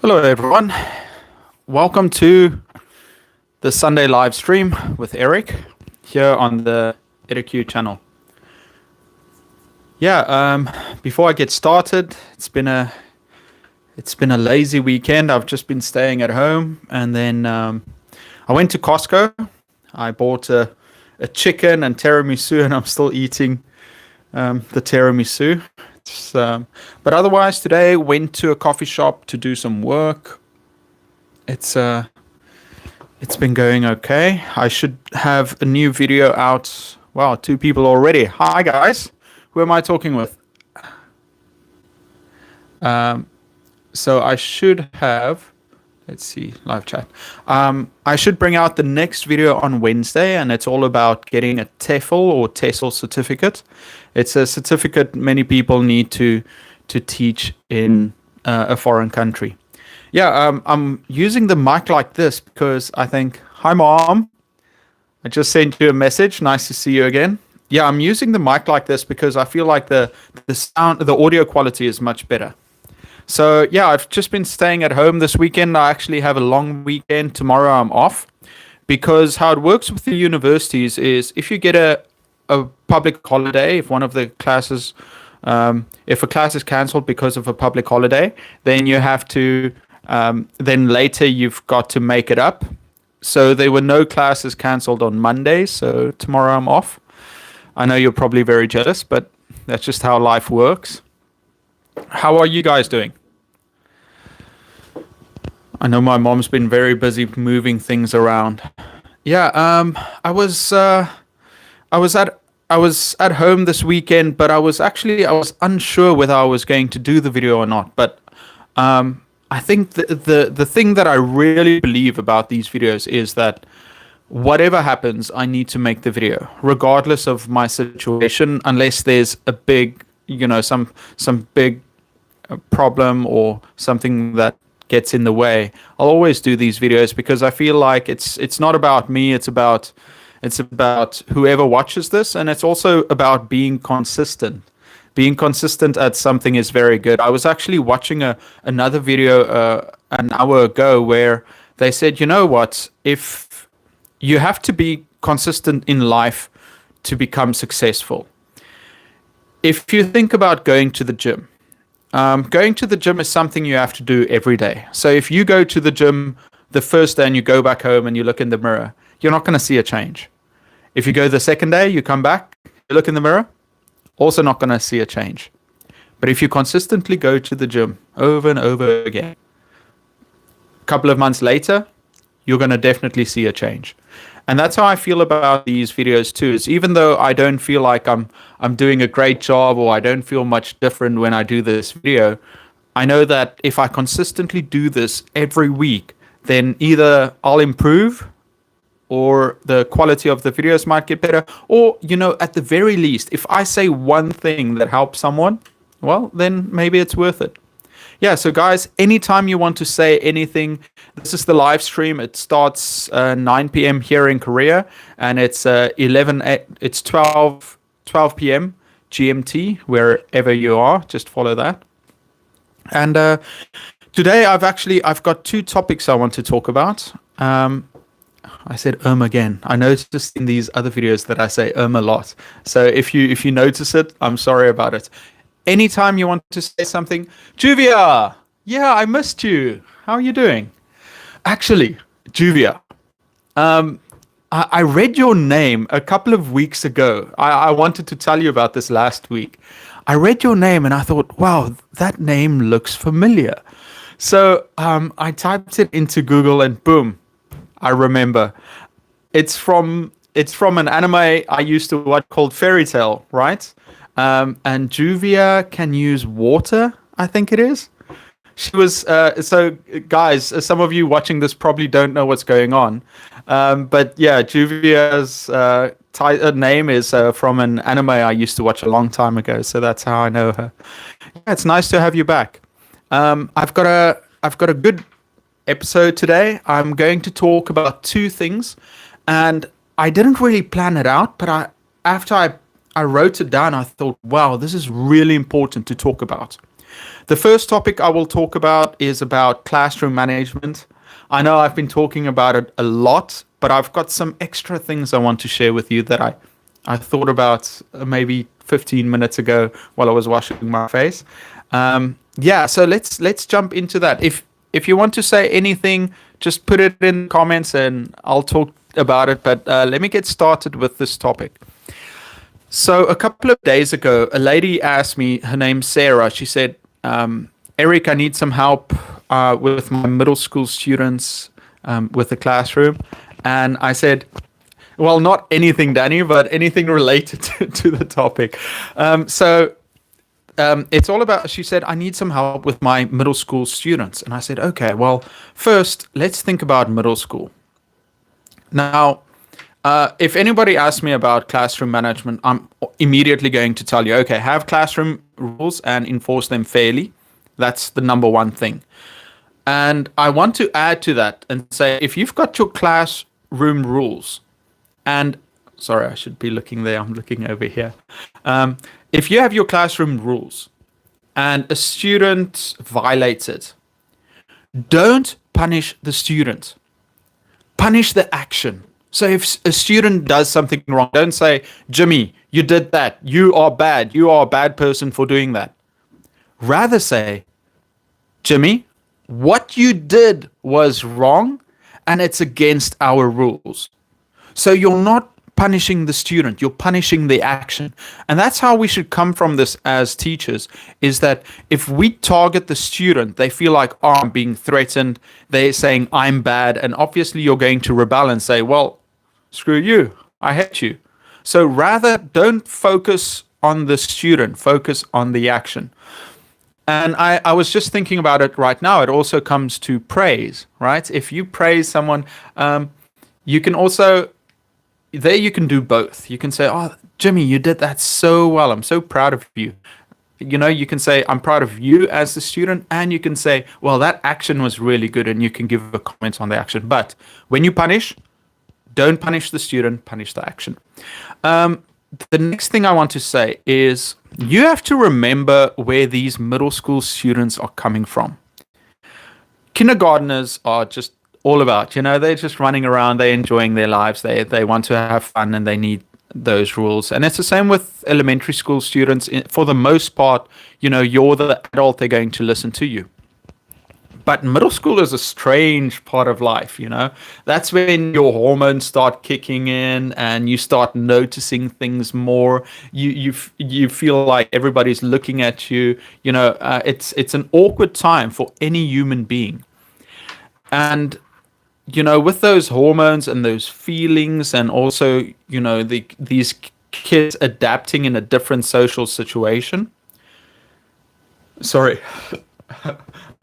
Hello, everyone. Welcome to the Sunday live stream with Eric here on the EduQ channel. Before I get started, it's been a lazy weekend. I've just been staying at home, and then I went to Costco. I bought a chicken and tiramisu, and I'm still eating the tiramisu. But otherwise, today went to a coffee shop to do some work. It's been going okay. I should have a new video out. Wow, 2 people already. Hi guys, who am I talking with? So I should have. Let's see, live chat. I should bring out the next video on Wednesday, and it's all about getting a TEFL or TESOL certificate. It's a certificate many people need to teach in a foreign country. I'm using the mic like this because I think, hi mom, I just sent you a message. Nice to see you again. Yeah, I'm using the mic like this because I feel like the sound, the audio quality is much better. So yeah, I've just been staying at home this weekend. I actually have a long weekend. Tomorrow I'm off, because how it works with the universities is if you get a public holiday, if one of the classes, if a class is cancelled because of a public holiday, then you have to, then later you've got to make it up. So there were no classes cancelled on Monday, so tomorrow I'm off. I know you're probably very jealous, but that's just how life works. How are you guys doing? I know my mom's been very busy moving things around. I was at home this weekend, but I was unsure whether I was going to do the video or not. But I think the thing that I really believe about these videos is that whatever happens, I need to make the video, regardless of my situation, unless there's a big, some big problem or something that gets in the way. I'll always do these videos because I feel like it's not about me, it's about whoever watches this, and it's also about being consistent. Being consistent at something is very good. I was actually watching another video an hour ago where they said, you know what, if you have to be consistent in life to become successful. If you think about going to the gym is something you have to do every day. So if you go to the gym the first day and you go back home and you look in the mirror, you're not going to see a change. If you go the second day, you come back, you look in the mirror, also not going to see a change. But if you consistently go to the gym over and over again, a couple of months later, you're going to definitely see a change. And that's how I feel about these videos too. Is even though I don't feel like I'm doing a great job, or I don't feel much different when I do this video, I know that if I consistently do this every week, then either I'll improve, or the quality of the videos might get better, or at the very least, if I say one thing that helps someone, well, then maybe it's worth it. Yeah, so guys, anytime you want to say anything, this is the live stream. It starts 9 p.m. here in Korea, and it's 12 p.m. GMT, wherever you are. Just follow that. And today I've got 2 topics I want to talk about. I said again. I noticed in these other videos that I say a lot. So if you notice it, I'm sorry about it. Anytime you want to say something, Juvia, yeah, I missed you. How are you doing? Actually, Juvia, I read your name a couple of weeks ago. I wanted to tell you about this last week. I read your name and I thought, wow, that name looks familiar. So I typed it into Google and boom, I remember. It's from an anime I used to watch called Fairy Tail, right? And Juvia can use water, I think it is. She was, so guys, some of you watching this probably don't know what's going on. But yeah, Juvia's name is from an anime I used to watch a long time ago. So that's how I know her. Yeah, it's nice to have you back. I've got a good episode today. I'm going to talk about 2 things, and I didn't really plan it out, but after I wrote it down, I thought, wow, this is really important to talk about. The first topic I will talk about is about classroom management. I know I've been talking about it a lot, but I've got some extra things I want to share with you that I thought about maybe 15 minutes ago while I was washing my face. Yeah, so let's jump into that. If you want to say anything, just put it in the comments and I'll talk about it. But let me get started with this topic. So a couple of days ago, a lady asked me, her name's Sarah. She said, Eric, I need some help with my middle school students with the classroom. And I said, well, not anything, Danny, but anything related to the topic. It's all about, she said, I need some help with my middle school students. And I said, okay, well, first, let's think about middle school. Now, if anybody asks me about classroom management, I'm immediately going to tell you, okay, have classroom rules and enforce them fairly. That's the number one thing. And I want to add to that and say, if you've got your classroom rules, and sorry, I should be looking there, I'm looking over here. If you have your classroom rules and a student violates it, don't punish the student. Punish the action. So if a student does something wrong, don't say, Jimmy, you did that. You are bad. You are a bad person for doing that. Rather say, Jimmy, what you did was wrong and it's against our rules. So you're not punishing the student, you're punishing the action. And that's how we should come from this as teachers, is that if we target the student, they feel like, oh, I'm being threatened. They're saying I'm bad. And obviously you're going to rebel and say, well, screw you, I hate you. So rather, don't focus on the student, focus on the action. And I was just thinking about it right now. It also comes to praise, right? If you praise someone, you can also, there you can do both. You can say, oh, Jimmy, you did that so well. I'm so proud of you. You know, you can say, I'm proud of you as the student. And you can say, well, that action was really good. And you can give a comment on the action. But when you punish, don't punish the student, punish the action. The next thing I want to say is you have to remember where these middle school students are coming from. Kindergarteners are just all about, they're just running around, they're enjoying their lives, they want to have fun and they need those rules. And it's the same with elementary school students. For the most part, you're the adult, they're going to listen to you. But middle school is a strange part of life, That's when your hormones start kicking in and you start noticing things more. You feel like everybody's looking at you. It's an awkward time for any human being. And with those hormones and those feelings, and also, these kids adapting in a different social situation. Sorry.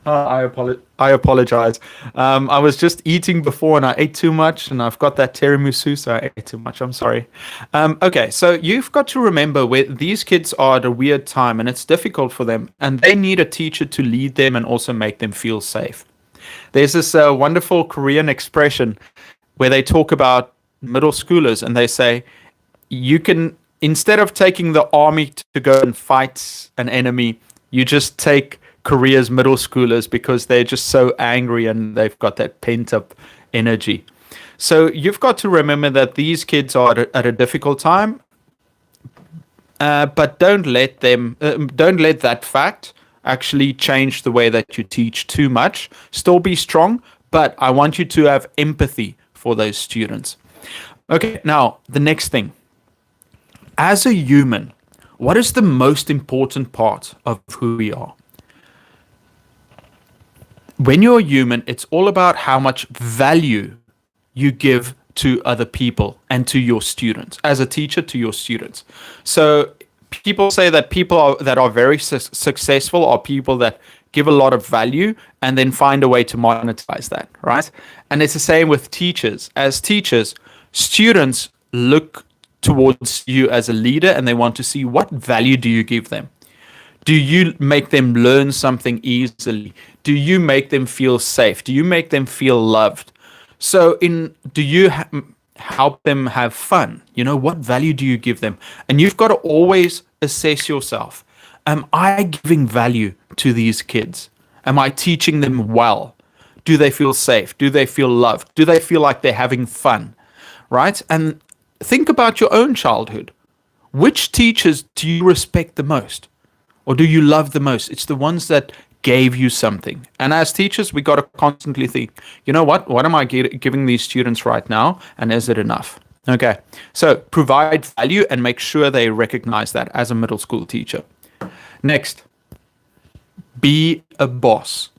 I apologize. I was just eating before and I ate too much, and I've got that tiramisu, so I ate too much. I'm sorry. Okay, so you've got to remember where these kids are at a weird time, and it's difficult for them, and they need a teacher to lead them and also make them feel safe. There's this wonderful Korean expression where they talk about middle schoolers, and they say, you can, instead of taking the army to go and fight an enemy, you just take Korea's middle schoolers because they're just so angry and they've got that pent-up energy. So you've got to remember that these kids are at a difficult time, but don't let that fact actually change the way that you teach too much. Still be strong, but I want you to have empathy for those students. Okay, now the next thing. As a human, what is the most important part of who we are? When you're human, it's all about how much value you give to other people and to your students, as a teacher to your students. So people say that people that are very successful are people that give a lot of value and then find a way to monetize that, right? And it's the same with teachers. As teachers, students look towards you as a leader and they want to see what value do you give them. Do you make them learn something easily? Do you make them feel safe? Do you make them feel loved? So do you help them have fun? What value do you give them? And you've got to always assess yourself. Am I giving value to these kids? Am I teaching them well? Do they feel safe? Do they feel loved? Do they feel like they're having fun? Right? And think about your own childhood. Which teachers do you respect the most? Or do you love the most? It's the ones that gave you something. And as teachers, we got to constantly think, you know what? What am I giving these students right now? And is it enough? Okay. So provide value and make sure they recognize that as a middle school teacher. Next, be a boss.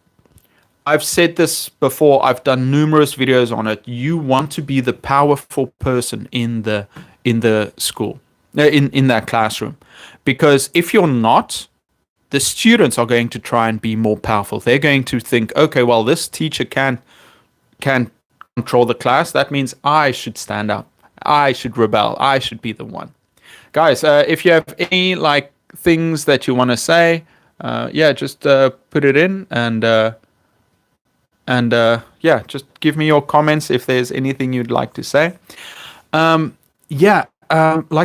I've said this before. I've done numerous videos on it. You want to be the powerful person in the school, in that classroom, because if you're not, the students are going to try and be more powerful. They're going to think, okay, well, this teacher can control the class. That means I should stand up. I should rebel. I should be the one. Guys, if you have any things that you want to say, just put it in and just give me your comments if there's anything you'd like to say. Like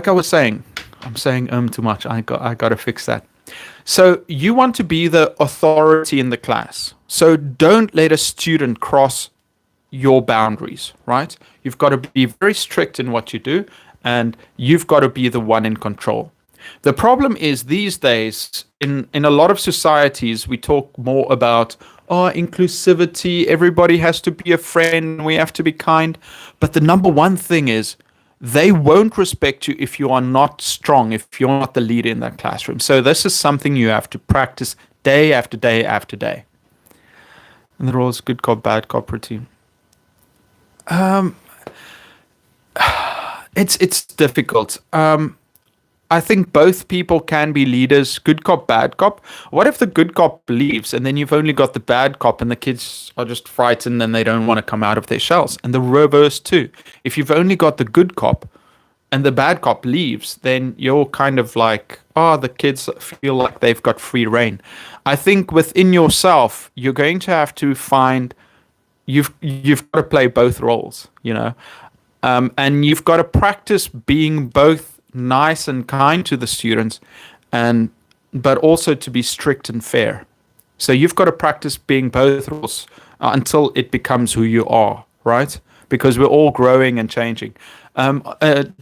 I was saying, I'm saying too much. I got to fix that. So you want to be the authority in the class. So don't let a student cross your boundaries, right? You've got to be very strict in what you do, and you've got to be the one in control. The problem is these days, in a lot of societies, we talk more about inclusivity, everybody has to be a friend, we have to be kind. But the number one thing is they won't respect you if you are not strong, if you're not the leader in that classroom. So this is something you have to practice day after day after day. And the rules, good cop, bad cop routine. It's difficult. I think both people can be leaders, good cop, bad cop. What if the good cop leaves and then you've only got the bad cop and the kids are just frightened and they don't want to come out of their shells? And the reverse too. If you've only got the good cop and the bad cop leaves, then you're kind of like, the kids feel like they've got free reign. I think within yourself, you're going to have to find, you've got to play both roles, and you've got to practice being both nice and kind to the students, but also to be strict and fair. So you've got to practice being both roles until it becomes who you are, right? Because we're all growing and changing.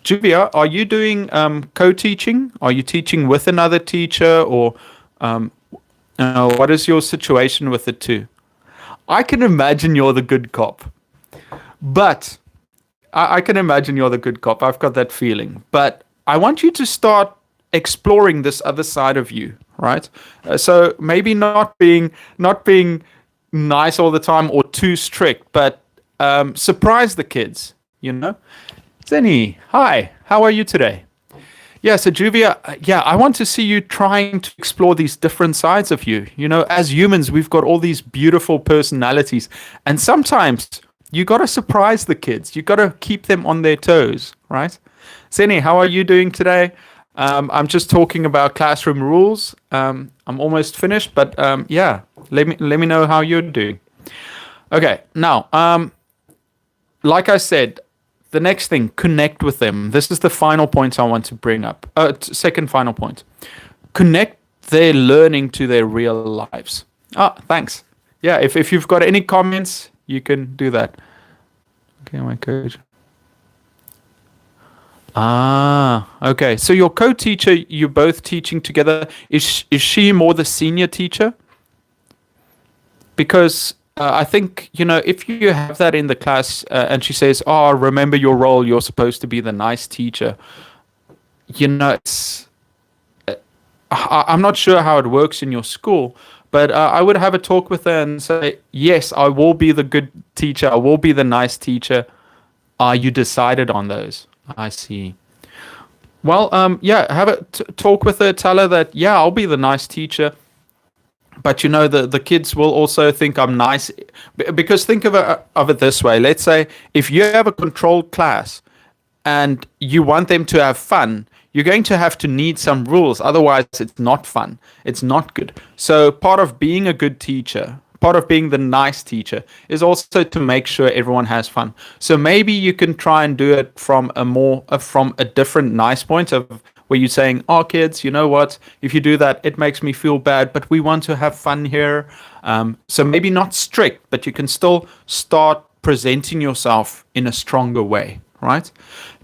Julia, are you doing co-teaching? Are you teaching with another teacher, or what is your situation with it too? I can imagine you're the good cop, but I can imagine you're the good cop. I've got that feeling, but I want you to start exploring this other side of you, right? So maybe not being nice all the time or too strict, but surprise the kids, Zeni, hi, how are you today? Yeah, so Juvia, I want to see you trying to explore these different sides of you. As humans, we've got all these beautiful personalities, and sometimes you got to surprise the kids. You got to keep them on their toes, right? Zeni, how are you doing today? I'm just talking about classroom rules. I'm almost finished, but let me know how you're doing. Okay, now, like I said, the next thing, connect with them. This is the final point I want to bring up. Second final point. Connect their learning to their real lives. Thanks. Yeah, if you've got any comments, you can do that. Okay, my coach. Okay. So your co-teacher, you're both teaching together. Is she more the senior teacher? Because I think, if you have that in the class and she says, remember your role, you're supposed to be the nice teacher. I'm not sure how it works in your school, but I would have a talk with her and say, yes, I will be the good teacher. I will be the nice teacher. Are you decided on those? I see. Well, have a talk with her. Tell her that, I'll be the nice teacher. But the kids will also think I'm nice, because think of it this way. Let's say if you have a controlled class and you want them to have fun, you're going to have to need some rules. Otherwise, it's not fun. It's not good. So part of being a good teacher, part of being the nice teacher, is also to make sure everyone has fun. So maybe you can try and do it from a different nice point of, where you're saying, oh, kids, you know what? If you do that, it makes me feel bad, but we want to have fun here. So maybe not strict, but you can still start presenting yourself in a stronger way, right?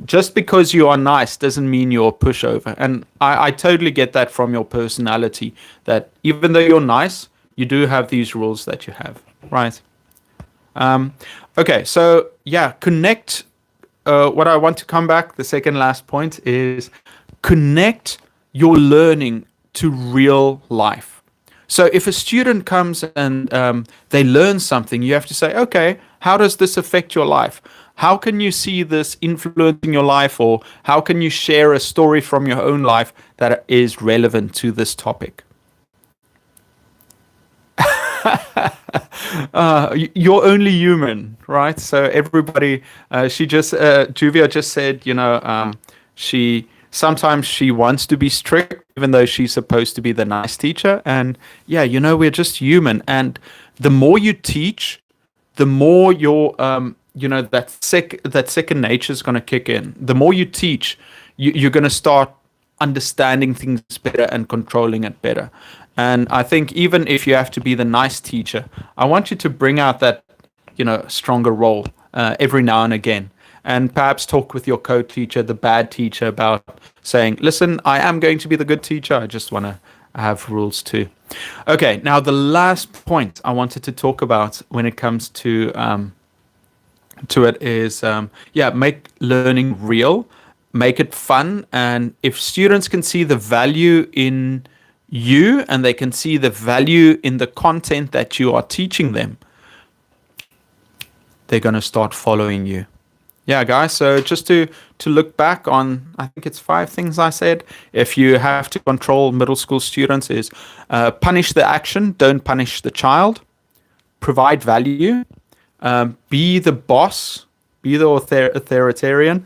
Just because you are nice doesn't mean you're a pushover. And I totally get that from your personality, that even though you're nice, you do have these rules that you have, right? Okay, so yeah, connect. What I want to come back, the second last point is connect your learning to real life. So if a student comes and they learn something, you have to say, okay, how does this affect your life? How can you see this influencing your life, or how can you share a story from your own life that is relevant to this topic? You're only human, right? So everybody, Juvia just said, she sometimes she wants to be strict, even though she's supposed to be the nice teacher. And yeah, we're just human. And the more you teach, the more your, that second nature is going to kick in. The more you teach, you're going to start understanding things better and controlling it better. And I think even if you have to be the nice teacher, I want you to bring out that, stronger role every now and again. And perhaps talk with your co-teacher, the bad teacher, about saying, listen, I am going to be the good teacher. I just want to have rules too. Okay, now the last point I wanted to talk about when it comes to it is, make learning real, make it fun. And if students can see the value in you and they can see the value in the content that you are teaching them, they're going to start following you. Yeah, guys, so just to look back on, I think it's 5 things I said. If you have to control middle school students is punish the action, don't punish the child. Provide value. Be the boss. Be the authoritarian.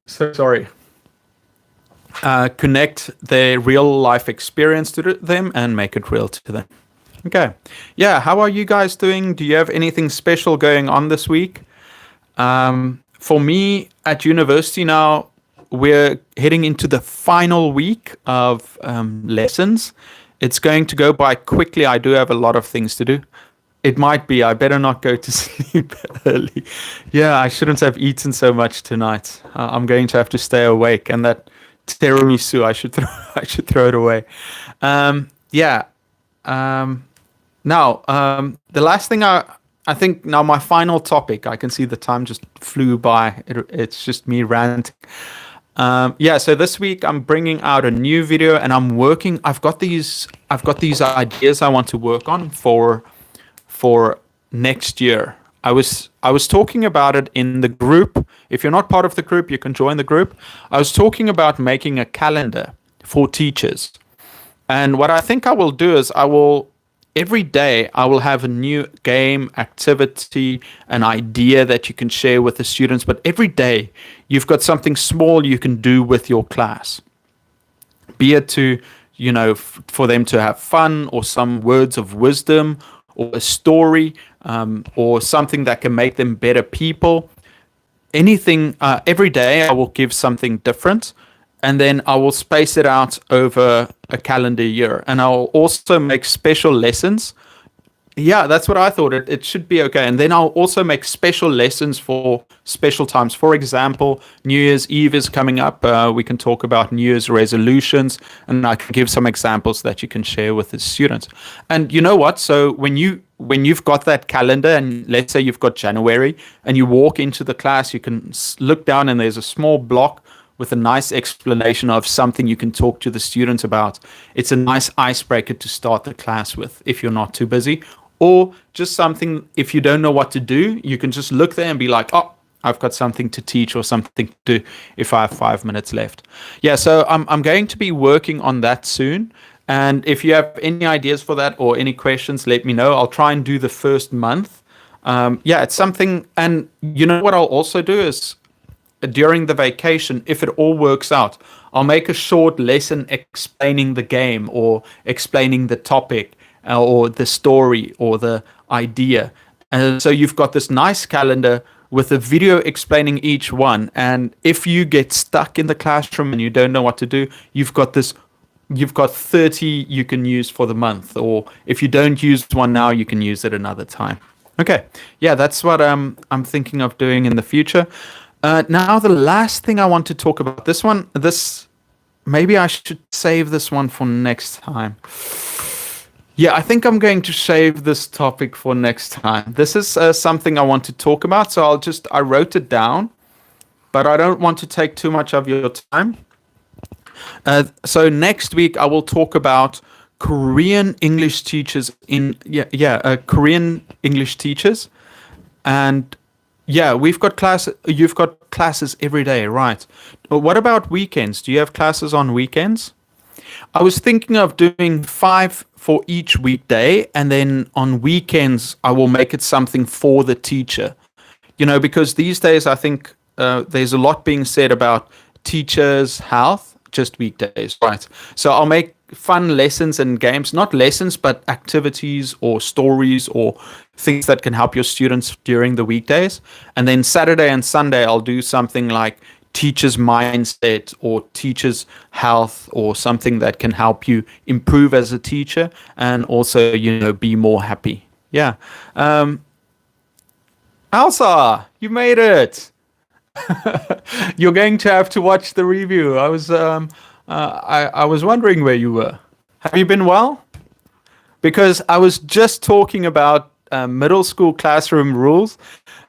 So sorry. Connect their real life experience to them and make it real to them. Okay. Yeah, how are you guys doing? Do you have anything special going on this week? For me at university now, we're heading into the final week of lessons. It's going to go by quickly. I do have a lot of things to do. It might be I better not go to sleep early. Yeah, I shouldn't have eaten so much tonight. I'm going to have to stay awake, and that tiramisu, I should throw it away. Now, the last thing I think now my final topic, I can see the time just flew by. It's just me ranting. So this week I'm bringing out a new video, and I've got these ideas I want to work on for next year. I was talking about it in the group. If you're not part of the group, you can join the group. I was talking about making a calendar for teachers. And what I think I will do is every day I will have a new game, activity, an idea that you can share with the students. But every day you've got something small you can do with your class. Be it to, for them to have fun, or some words of wisdom, or a story, or something that can make them better people. Anything, every day I will give something different. And then I will space it out over a calendar year. And I'll also make special lessons. Yeah, that's what I thought. It should be okay. And then I'll also make special lessons for special times. For example, New Year's Eve is coming up. We can talk about New Year's resolutions. And I can give some examples that you can share with the students. And you know what? So when you've got that calendar, and let's say you've got January, and you walk into the class, you can look down and there's a small block with a nice explanation of something you can talk to the students about. It's a nice icebreaker to start the class with if you're not too busy. Or just something, if you don't know what to do, you can just look there and be like, oh, I've got something to teach or something to do if I have 5 minutes left. Yeah, so I'm going to be working on that soon. And if you have any ideas for that or any questions, let me know. I'll try and do the first month. It's something. And you know what I'll also do is, during the vacation, if it all works out, I'll make a short lesson explaining the game or explaining the topic or the story or the idea. And so you've got this nice calendar with a video explaining each one. And if you get stuck in the classroom and you don't know what to do, you've got 30 you can use for the month. Or if you don't use one now, you can use it another time. Okay, yeah, that's what I'm thinking of doing in the future. Now, the last thing I want to talk about, maybe I should save this one for next time. Yeah, I think I'm going to save this topic for next time. This is something I want to talk about, so I wrote it down, but I don't want to take too much of your time. So next week I will talk about Korean English teachers Korean English teachers, and yeah, you've got classes every day, right? But what about weekends? Do you have classes on weekends? I was thinking of doing 5 for each weekday, and then on weekends I will make it something for the teacher. Because these days I think there's a lot being said about teachers' health, just weekdays, right? So I'll make fun lessons and games, not lessons, but activities or stories or things that can help your students during the weekdays. And then Saturday and Sunday, I'll do something like teacher's mindset or teacher's health or something that can help you improve as a teacher and also, be more happy. Yeah. Elsa, you made it. You're going to have to watch the review. I was wondering where you were. Have you been well? Because I was just talking about middle school classroom rules,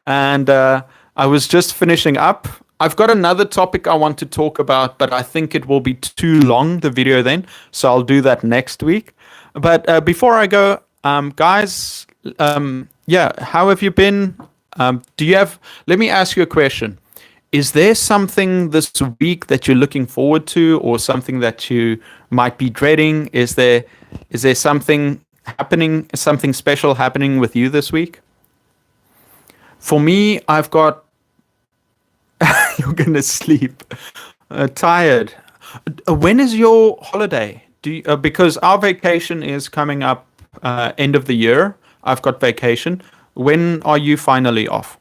and I was just finishing up. I've got another topic I want to talk about, but I think it will be too long, the video then, so I'll do that next week. But before I go, guys, how have you been? Let me ask you a question. Is there something this week that you're looking forward to, or something that you might be dreading? Is there something happening, something special happening with you this week? For me, I've got... You're going to sleep. Tired. When is your holiday? Because our vacation is coming up end of the year. I've got vacation. When are you finally off?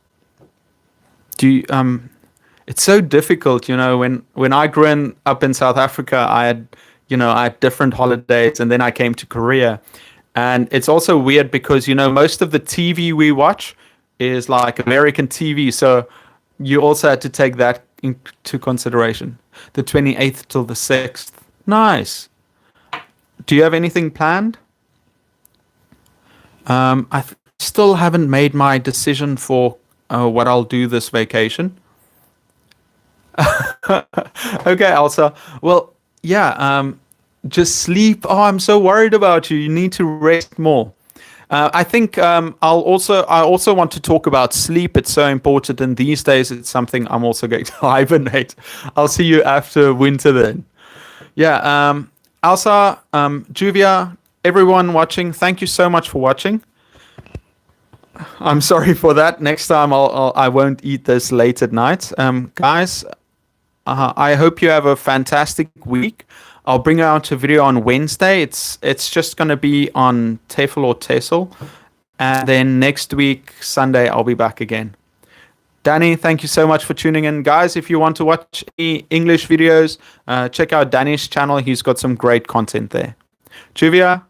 It's so difficult, when I grew up in South Africa, I had different holidays, and then I came to Korea. And it's also weird because, most of the TV we watch is like American TV. So you also had to take that into consideration. The 28th till the 6th. Nice. Do you have anything planned? I still haven't made my decision for what I'll do this vacation. Okay, Elsa. Well, yeah, just sleep. Oh, I'm so worried about you. You need to rest more. I think I also want to talk about sleep. It's so important, and these days it's something I'm also going to hibernate. I'll see you after winter then. Yeah, Elsa, Juvia, everyone watching, thank you so much for watching. I'm sorry for that. Next time I won't eat this late at night. Guys, I hope you have a fantastic week. I'll bring out a video on Wednesday. It's just going to be on TEFL or TESOL. And then next week, Sunday, I'll be back again. Danny, thank you so much for tuning in. Guys, if you want to watch any English videos, check out Danny's channel. He's got some great content there. Juvia,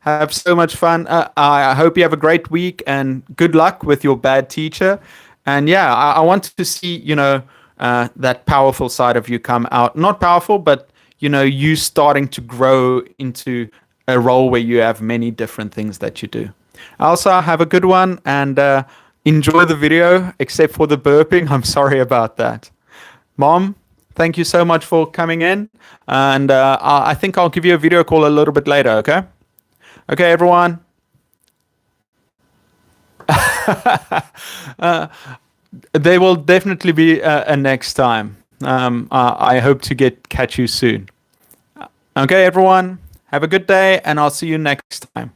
have so much fun. I hope you have a great week, and good luck with your bad teacher. And yeah, I want to see, that powerful side of you come out. Not powerful, but, you starting to grow into a role where you have many different things that you do. Also, have a good one, and enjoy the video, except for the burping. I'm sorry about that. Mom, thank you so much for coming in. And I think I'll give you a video call a little bit later, okay? Okay, everyone. There will definitely be a next time. I hope to catch you soon. Okay, everyone. Have a good day, and I'll see you next time.